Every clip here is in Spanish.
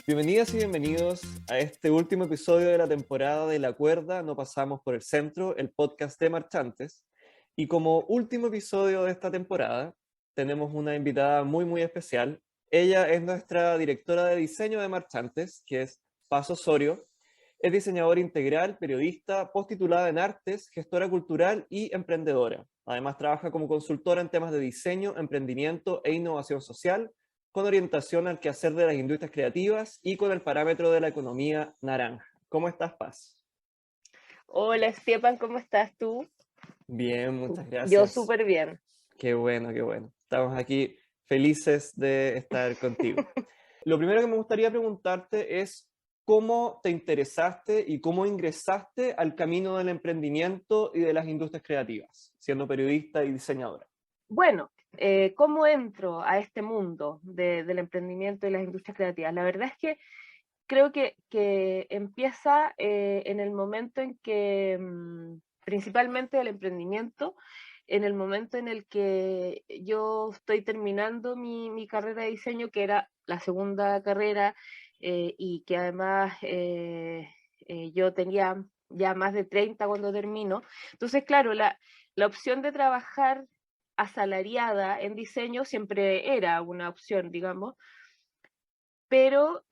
Bienvenidas y bienvenidos a este último episodio de la temporada de La Cuerda No Pasamos por el Centro, el podcast de Marchantes. Y como último episodio de esta temporada, tenemos una invitada muy especial. Ella es nuestra directora de diseño de Marchantes, que es Paz Osorio. Es diseñadora integral, periodista, postitulada en artes, gestora cultural y emprendedora. Además trabaja como consultora en temas de diseño, emprendimiento e innovación social, con orientación al quehacer de las industrias creativas y con el parámetro de la economía naranja. ¿Cómo estás, Paz? Hola, Esteban, ¿cómo estás tú? Bien, muchas Yo gracias. súper bien. Qué bueno, qué bueno. Estamos aquí felices de estar contigo. Lo primero que me gustaría preguntarte es cómo te interesaste y cómo ingresaste al camino del emprendimiento y de las industrias creativas, siendo periodista y diseñadora. Bueno, ¿cómo entro a este mundo del emprendimiento y las industrias creativas? La verdad es que creo que empieza en el momento en que, principalmente el emprendimiento, en el momento en el que yo estoy terminando mi carrera de diseño, que era la segunda carrera, y que además yo tenía ya más de 30 cuando termino. Entonces, claro, la opción de trabajar asalariada en diseño siempre era una opción, digamos, pero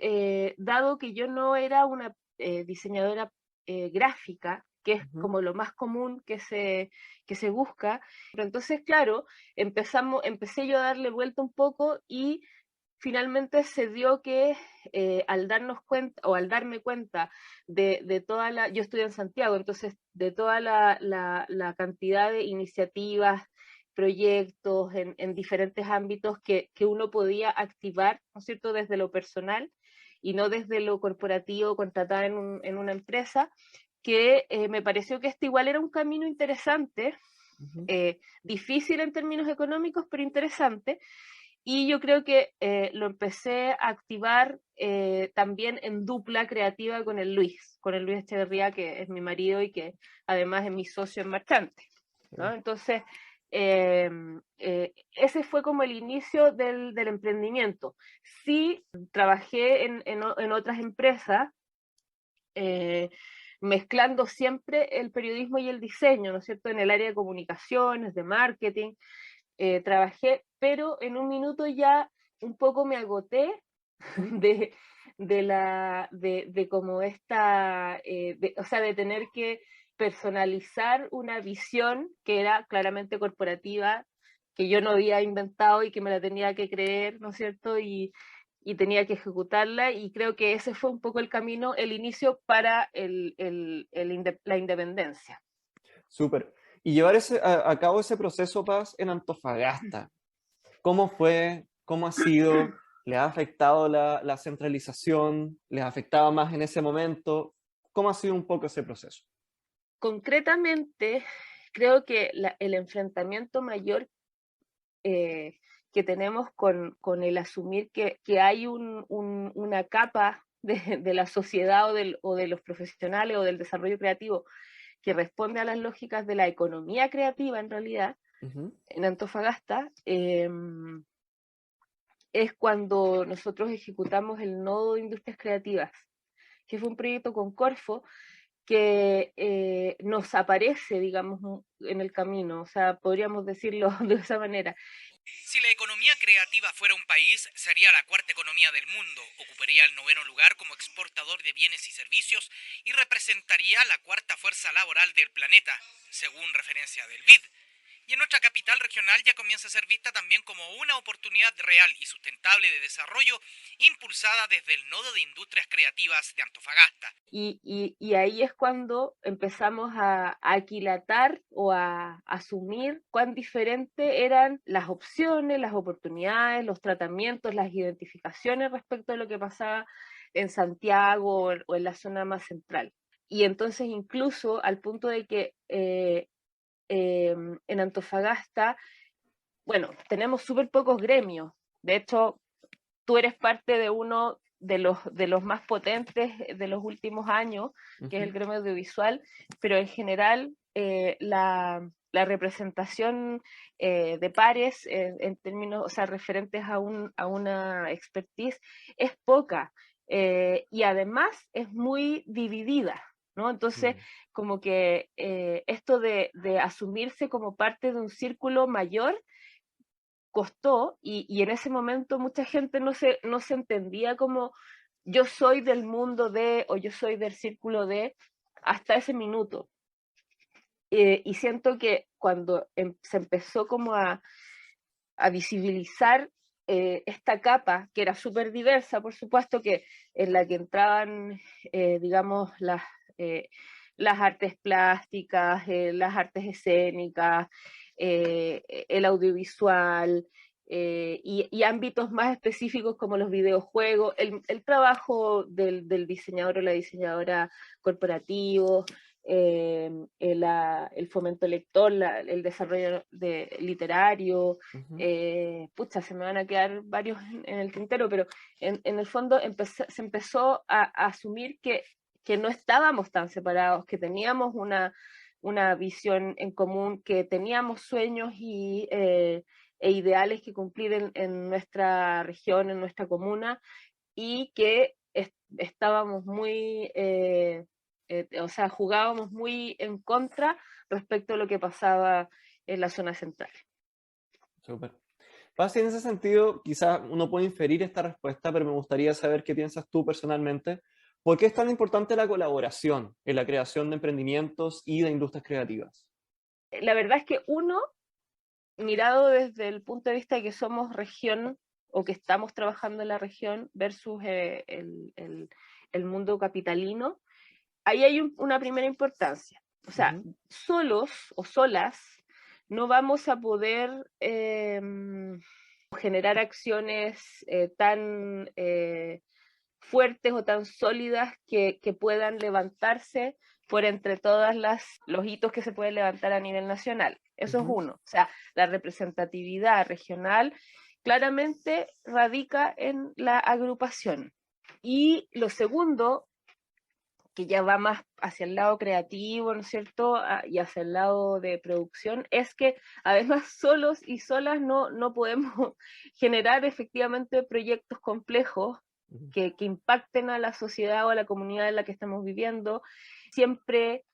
dado que yo no era una diseñadora gráfica, que es Ujú. como lo más común que se busca, pero entonces, claro, empecé yo a darle vuelta un poco y finalmente se dio que al darnos cuenta o al darme cuenta de toda la, yo estudié en Santiago, entonces de toda la cantidad de iniciativas, proyectos en diferentes ámbitos que uno podía activar, ¿no es cierto?, desde lo personal y no desde lo corporativo, contratada en una empresa, que me pareció que este igual era un camino interesante, Ujú. difícil en términos económicos, pero interesante, y yo creo que lo empecé a activar también en dupla creativa con el Luis Echeverría, que es mi marido y que además es mi socio en Marchante, ¿no? Entonces, ese fue como el inicio del emprendimiento. Sí, trabajé en otras empresas, eh, mezclando siempre el periodismo y el diseño, ¿no es cierto?, en el área de comunicaciones, de marketing, trabajé, pero en un minuto ya un poco me agoté Ujú. de, de como esta, o sea, de tener que personalizar una visión que era claramente corporativa, que yo no había inventado y que me la tenía que creer, ¿no es cierto? Y tenía que ejecutarla, y creo que ese fue un poco el camino, el inicio para la independencia. Súper. Y llevar a cabo ese proceso, Paz, en Antofagasta. ¿Cómo fue? ¿Cómo ha sido? ¿Le ha afectado la centralización? ¿Les afectaba más en ese momento? ¿Cómo ha sido un poco ese proceso? Concretamente, creo que el enfrentamiento mayor que tenemos con el asumir que hay una capa de la sociedad o de los profesionales o del desarrollo creativo que responde a las lógicas de la economía creativa en realidad, Ujú. en Antofagasta, es cuando nosotros ejecutamos el nodo de industrias creativas, que fue un proyecto con Corfo que nos aparece, digamos, en el camino, o sea, podríamos decirlo de esa manera. Si la economía creativa fuera un país, sería la cuarta economía del mundo, ocuparía el noveno lugar como exportador de bienes y servicios y representaría la cuarta fuerza laboral del planeta, según referencia del BID. Y en nuestra capital regional ya comienza a ser vista también como una oportunidad real y sustentable de desarrollo impulsada desde el nodo de industrias creativas de Antofagasta. Y ahí es cuando empezamos a aquilatar o a asumir cuán diferentes eran las opciones, las oportunidades, los tratamientos, las identificaciones respecto a lo que pasaba en Santiago o en la zona más central. Y entonces incluso al punto de que en Antofagasta, bueno, tenemos súper pocos gremios. De hecho, tú eres parte de uno de los más potentes de los últimos años, que es el Ujú. gremio audiovisual, pero en general la representación de pares en términos, o sea, referentes a una expertise, es poca. y además es muy dividida, ¿no? Entonces, como que esto de asumirse como parte de un círculo mayor costó, y en ese momento mucha gente no se entendía como yo soy del mundo de, o yo soy del círculo de, hasta ese minuto. Y siento que cuando se empezó como a visibilizar esta capa, que era súper diversa, por supuesto, que en la que entraban, digamos, las artes plásticas, las artes escénicas, el audiovisual, y ámbitos más específicos como los videojuegos, el trabajo del diseñador o la diseñadora corporativo, el fomento lector, el desarrollo literario. Pucha, se me van a quedar varios en el tintero, pero en el fondo se empezó a asumir que no estábamos tan separados, que teníamos una visión en común, que teníamos sueños e ideales que cumplir en nuestra región, en nuestra comuna, y que estábamos muy, o sea, jugábamos muy en contra respecto a lo que pasaba en la zona central. Súper. Paz, en ese sentido, quizás uno puede inferir esta respuesta, pero me gustaría saber qué piensas tú personalmente. ¿Por qué es tan importante la colaboración en la creación de emprendimientos y de industrias creativas? La verdad es que uno, mirado desde el punto de vista de que somos región o que estamos trabajando en la región versus el mundo capitalino, ahí hay una primera importancia. O sea, solos o solas no vamos a poder generar acciones tan fuertes o tan sólidas que puedan levantarse por entre todos los hitos que se pueden levantar a nivel nacional. Eso es uno. O sea, la representatividad regional claramente radica en la agrupación. Y lo segundo, que ya va más hacia el lado creativo, ¿no es cierto?, y hacia el lado de producción, es que además solos y solas no podemos generar efectivamente proyectos complejos que impacten a la sociedad o a la comunidad en la que estamos viviendo. Siempre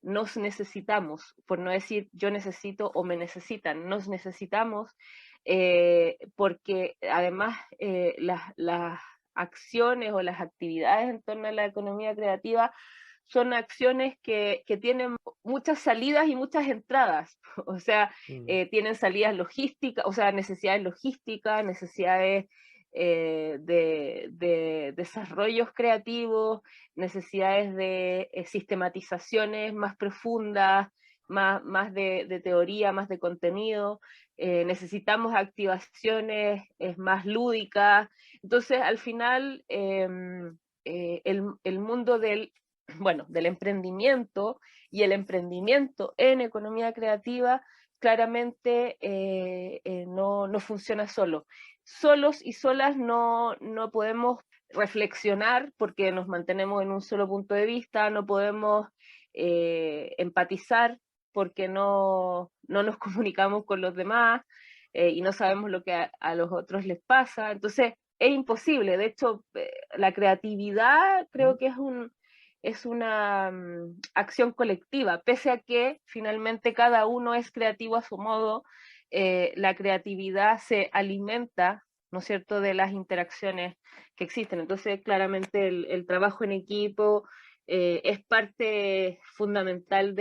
nos necesitamos, por no decir yo necesito o me necesitan, nos necesitamos, porque además las acciones o las actividades en torno a la economía creativa son acciones que tienen muchas salidas y muchas entradas. O sea, tienen salidas logísticas, o sea, necesidades logísticas, necesidades de desarrollos creativos, necesidades de sistematizaciones más profundas, más de teoría, más de contenido. Necesitamos activaciones más lúdicas. Entonces, al final, el mundo del emprendimiento y el emprendimiento en economía creativa claramente no funciona solo. Solos y solas no podemos reflexionar porque nos mantenemos en un solo punto de vista, no podemos empatizar porque no nos comunicamos con los demás, y no sabemos lo que a los otros les pasa. Entonces, es imposible. De hecho, la creatividad creo que es una acción colectiva, pese a que finalmente cada uno es creativo a su modo. La creatividad se alimenta, ¿no es cierto?, de las interacciones que existen. Entonces, claramente el trabajo en equipo es parte fundamental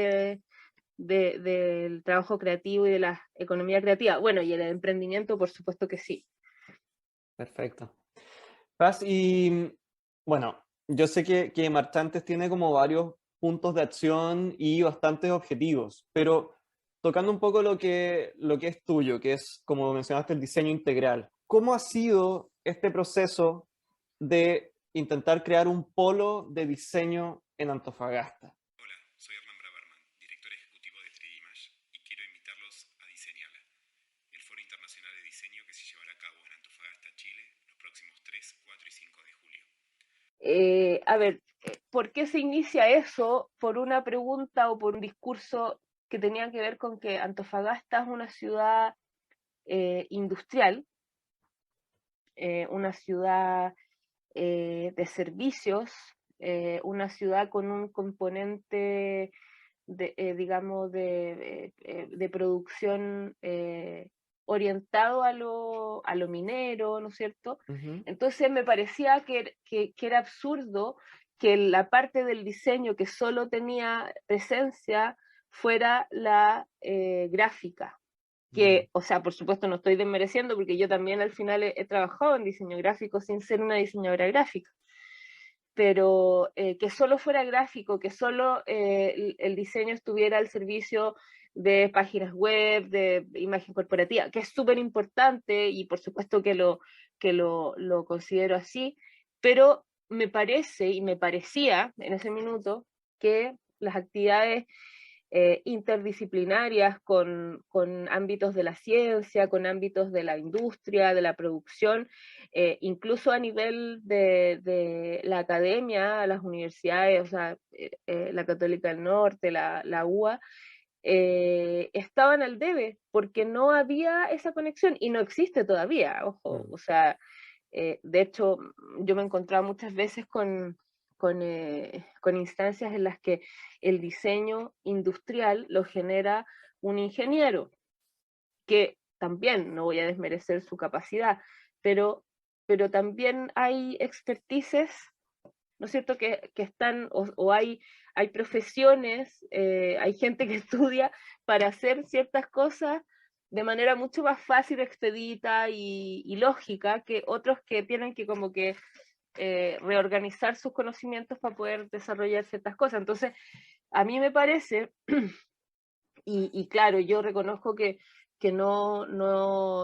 del trabajo creativo y de la economía creativa. Bueno, y el emprendimiento, por supuesto que sí. Perfecto. Paz, y bueno, yo sé que Marchantes tiene como varios puntos de acción y bastantes objetivos, pero tocando un poco lo que es tuyo, que es, como mencionaste, el diseño integral, ¿cómo ha sido este proceso de intentar crear un polo de diseño en Antofagasta? Hola, soy Hernán Braverman, director ejecutivo de 3Dimage, y quiero invitarlos a Diseñala, el foro internacional de diseño que se llevará a cabo en Antofagasta, Chile, los próximos 3, 4 y 5 de julio. A ver, ¿por qué se inicia eso? Por una pregunta o por un discurso que tenía que ver con que Antofagasta es una ciudad industrial, una ciudad de servicios, una ciudad con un componente digamos, de producción orientado a lo minero, ¿no es cierto? Ujú. Entonces me parecía que era absurdo que la parte del diseño que solo tenía presencia fuera la gráfica. Que, o sea, por supuesto no estoy desmereciendo porque yo también al final he trabajado en diseño gráfico sin ser una diseñadora gráfica, pero que solo fuera gráfico, que solo el diseño estuviera al servicio de páginas web, de imagen corporativa, que es súper importante y por supuesto que lo considero así, pero me parece y me parecía en ese minuto que las actividades interdisciplinarias con ámbitos de la ciencia, con ámbitos de la industria, de la producción, incluso a nivel de la academia, las universidades, o sea, la Católica del Norte, la UA, estaban al debe, porque no había esa conexión y no existe todavía, ojo, o sea, de hecho, yo me he encontrado muchas veces con instancias en las que el diseño industrial lo genera un ingeniero, que también no voy a desmerecer su capacidad, pero también hay expertices, ¿no es cierto?, que están, o hay profesiones, hay gente que estudia para hacer ciertas cosas de manera mucho más fácil, expedita y lógica que otros que tienen que como que reorganizar sus conocimientos para poder desarrollar ciertas cosas. Entonces, a mí me parece, y claro, yo reconozco que no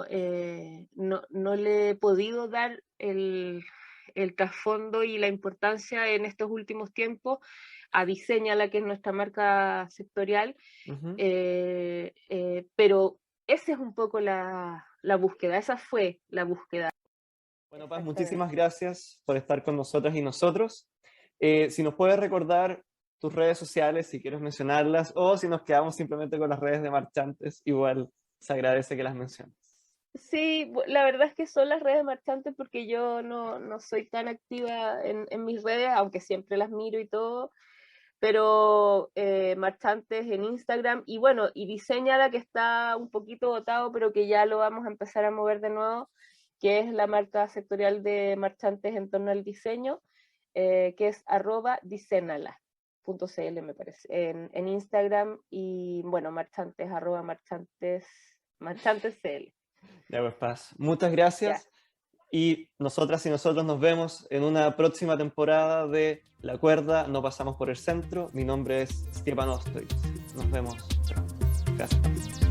le he podido dar el trasfondo y la importancia en estos últimos tiempos a Diseñala, que es nuestra marca sectorial, Ujú. pero esa es un poco la búsqueda, esa fue la búsqueda. Bueno, Paz, Exactamente. muchísimas gracias por estar con nosotras y nosotros. Si nos puedes recordar tus redes sociales, si quieres mencionarlas, o si nos quedamos simplemente con las redes de Marchantes, igual se agradece que las menciones. Sí, la verdad es que son las redes marchantes porque yo no soy tan activa en mis redes, aunque siempre las miro y todo, pero marchantes en Instagram y bueno, y Diseñala, que está un poquito botado, pero que ya lo vamos a empezar a mover de nuevo, que es la marca sectorial de marchantes en torno al diseño, que es @dicenala.cl, me parece, en Instagram, y bueno, marchantes, @marchantescl. Ya pues, Paz, muchas Ya. gracias. Y nosotras y nosotros nos vemos en una próxima temporada de La Cuerda, no pasamos por el centro. Mi nombre es Stjepan Ostojic. Nos vemos pronto. Gracias.